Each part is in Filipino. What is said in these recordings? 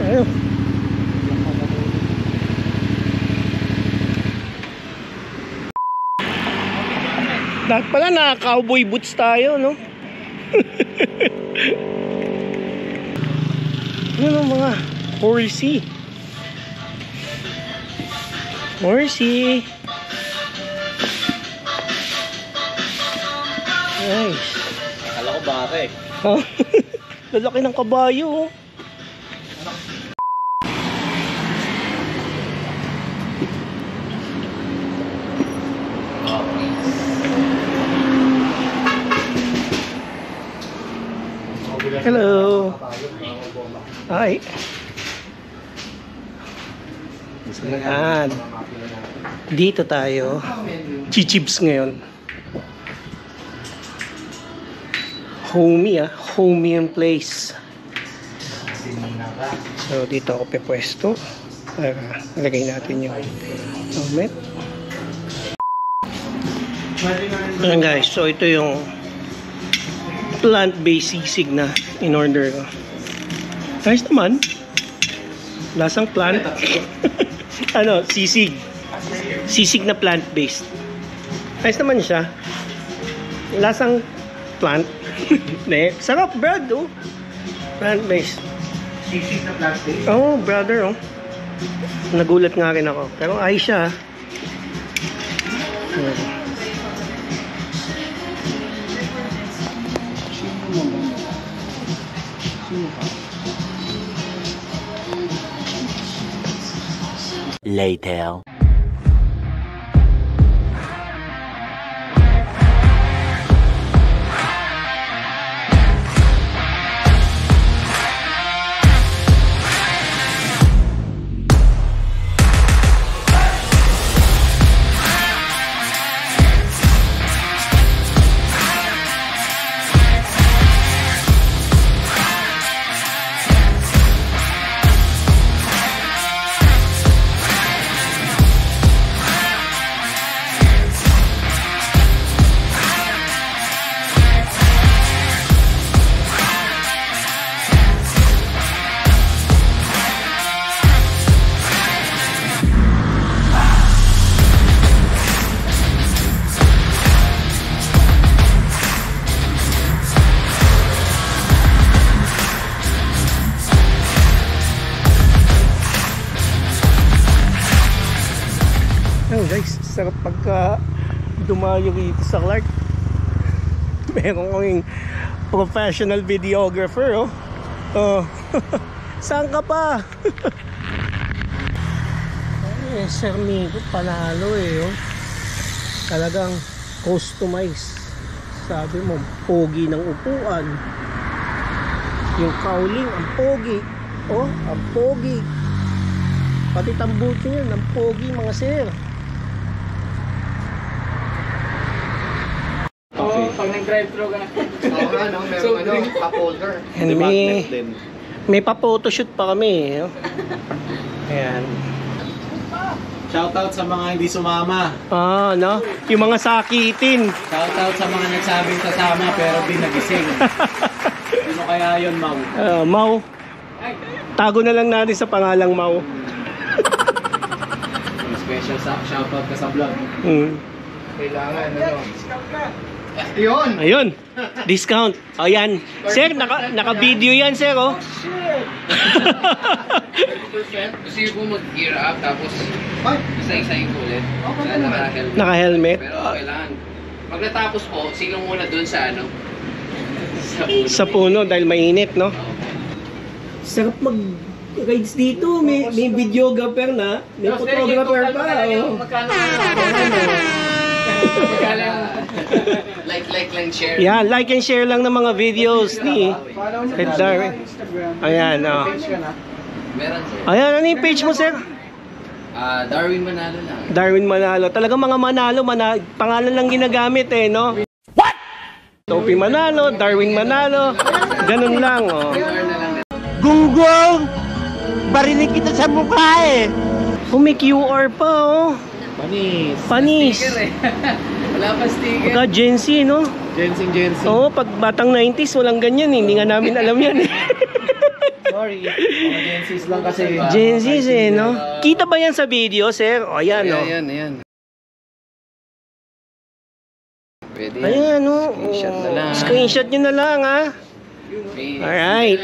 Ayun. Dapat pala na cowboy boots tayo, no? Ano mga horsey. Horsey. Nice. Akala ko baka eh. Oh. Lalaki ng kabayo. Hello. Hi. Ayan. Dito tayo. Chichibs ngayon. Homey homey and place. So dito ako pepwesto. Lagay natin yung helmet. Ayan guys, so ito yung plant-based sisig na in order ko. Nice naman. Lasang plant. Ano, sisig. Sisig na plant-based. Nice naman siya. Lasang plant. Sarap bread, oh. Plant-based. Sisig na plastic. Oh, brother, oh. Nagulat nga rin ako. Pero ayos siya. Later. Guys, sarap pagka dumayo dito sa Clark. Meron kaming professional videographer, oh. Saan ka pa? Ay, Sir Nico, panalo eh, oh. Talagang customized. Sabi mo, pogi ng upuan. Yung cowling, ang pogi. Oh, ang pogi. Pati tambucho yun, ang pogi mga sir. Pag nag-drive-thru ka na. Oo nga, no? Meron cup holder. And may pa-photoshoot pa kami. Ayan. Shoutout sa mga hindi sumama. No? Yung mga sakitin. Shoutout sa mga nagsabing kasama pero di nagising. Sino kaya yun, Mau? Mau. Tago na lang natin sa pangalang Mau. Special shoutout ka sa vlog. Kailangan, ano? Yun! Ayun! Discount. O yan. Sir, naka-video yan, sir, oh. Gusto po mag-gear up tapos isa-isahin ko ulit. Naka-helmet. Pero kailangan. Pag natapos po, silong muna dun sa ano? Sa puno dahil mainit, no? Sarap mag-rides dito. May videographer na. May photographer pa. Magkano? Like and share. Yeah, like and share lang ng mga videos ni Darwin. Ayan, oh. Meron sir. Ayan, ano yung page mo, sir? Darwin Manalo lang. Darwin Manalo. Talagang mga Manalo, pangalan lang ginagamit eh, no? What? Topi Manalo, Darwin Manalo. Ganun lang, oh. Gunggong! Barinig kita sa mukha eh! May QR pa, oh. Panis. Sticker eh. Wala pa sticker. Pagka Gen Z, no? Jensing. Oo, pag batang 90s, walang ganyan eh. Hindi nga namin alam yan eh. Sorry. Mga Gensis lang kasi. Gensis eh, no? Kita ba yan sa video, sir? O, ayan, no? Ayan. Pwede yan. Ayan, no? Screenshot na lang. Screenshot nyo na lang, ha? Alright.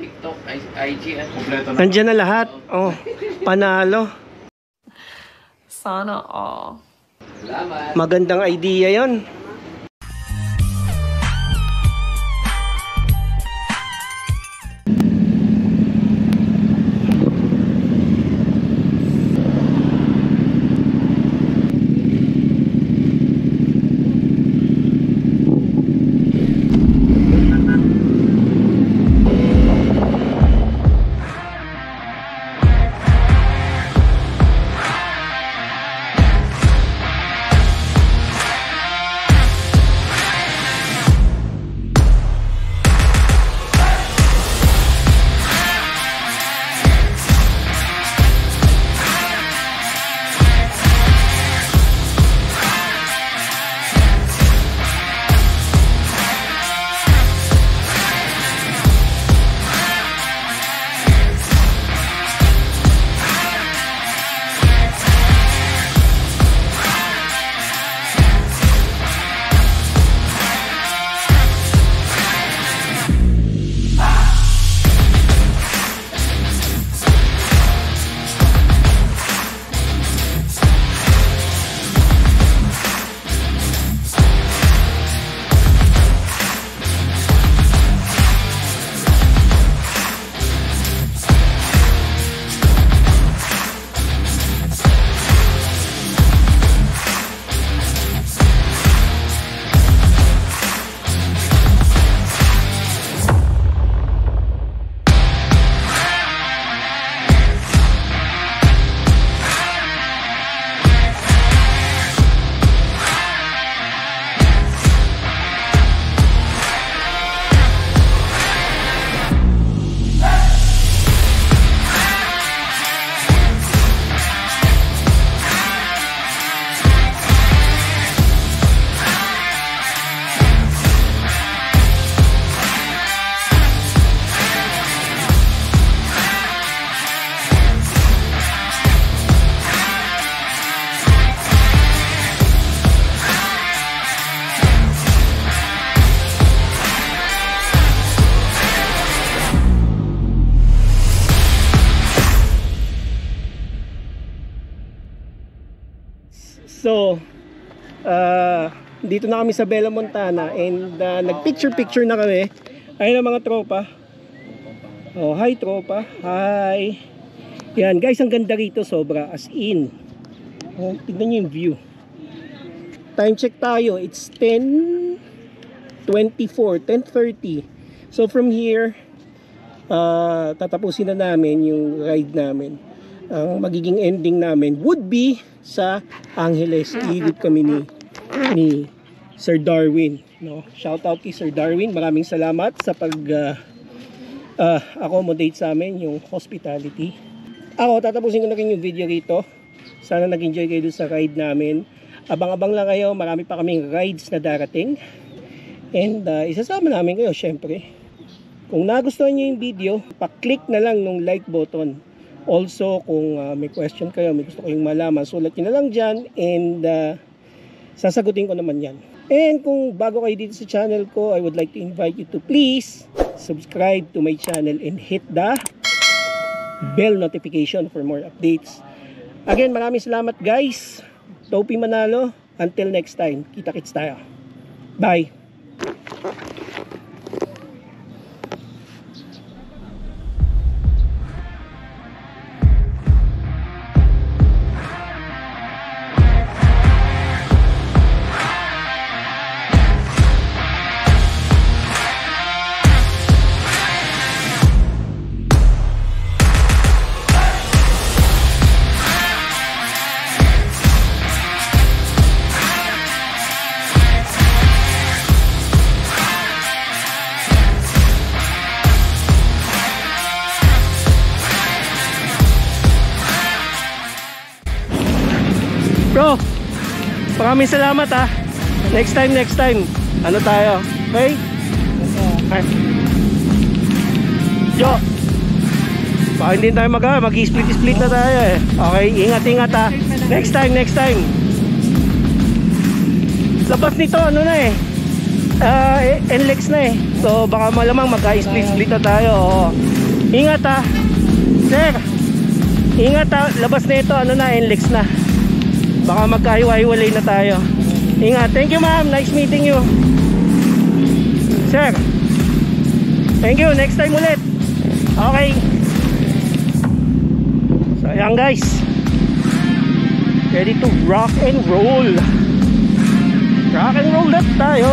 TikTok, IG, kompleto na. Nandiyan na lahat. Oh, panalo. Sana all. Salamat. Magandang idea yon. So, dito na kami sa Bella Montana and nag-picture-picture na kami. Ayun ang mga tropa. Oh, hi tropa. Hi. Yan, guys, ang ganda rito sobra as in. Oh, tignan niyo yung view. Time check tayo. It's 10:24, 10:30. So from here, tatapusin na namin yung ride namin. Ang magiging ending namin would be sa Angeles. Iigit kami ni Sir Darwin, no? Shout out kay Sir Darwin. Maraming salamat sa pag accommodate sa amin, yung hospitality. Ako, tatapusin ko na rin yung video rito. Sana nag-enjoy kayo dun sa ride namin. Abang-abang lang kayo, marami pa kaming rides na darating. And isasama namin kayo, syempre. Kung nagustuhan nyo yung video, pa-click na lang nung like button. Also, kung may question kayo, may gusto kayong malaman, sulat nyo na lang dyan. And sasagutin ko naman yan. And kung bago kayo dito sa channel ko, I would like to invite you to please subscribe to my channel and hit the bell notification for more updates. Again, maraming salamat guys. Topi Manalo. Until next time, kita-kits tayo. Bye. Bro, maraming salamat ha. Next time. Ano tayo? Okay? Okay. Yo. hindi tayo mag-split na tayo eh. Okay, ingat ha. Next time. Labas nito, ano na eh. NLEX na eh. So baka malamang magka-split na tayo. Oo. Ingat ha. Sir, ingat ha. Labas na ito, ano na, NLEX na. Baka magkahiwa-hiwalay na tayo. Ingat. Thank you ma'am. Nice meeting you. Sir, thank you. Next time ulit. Okay. So ayan guys, ready to rock and roll. Rock and roll na tayo.